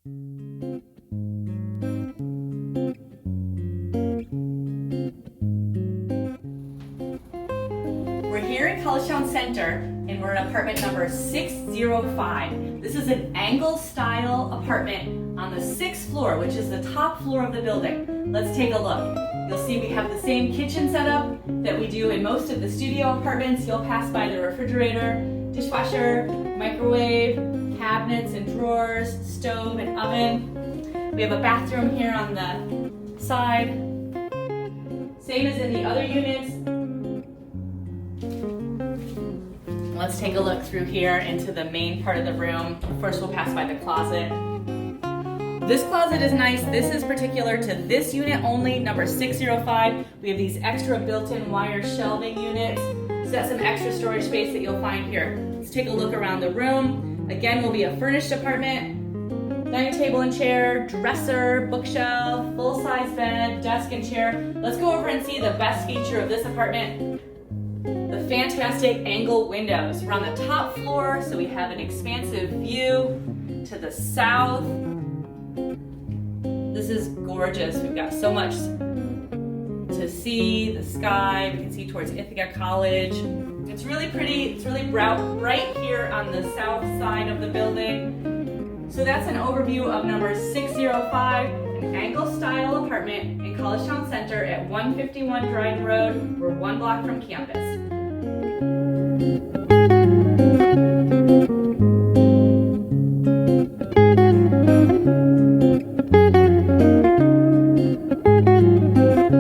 We're here in Collegetown Center and we're in apartment number 605. This is an angle style apartment on the 6th floor, which is the top floor of the building. Let's take a look. You'll see we have the same kitchen setup that we do in most of the studio apartments. You'll pass by the refrigerator, dishwasher, microwave, cabinets and drawers, stove and oven. We have a bathroom here on the side. Same as in the other units. Let's take a look through here into the main part of the room. First, we'll pass by the closet. This closet is nice. This is particular to this unit only, number 605. We have these extra built-in wire shelving units. So that's some extra storage space that you'll find here. Let's take a look around the room. Again, will be a furnished apartment. Dining table and chair, dresser, bookshelf, full-size bed, desk and chair. Let's go over and see the best feature of this apartment. The fantastic angle windows. We're on the top floor, so we have an expansive view to the south. This is gorgeous. We've got so much to see, the sky. We can see towards Ithaca College. It's really pretty. It's really bright here on the south side of the building. So that's an overview of number 605, an angle style apartment in Collegetown Center at 151 Dryden Road. We're 1 block from campus.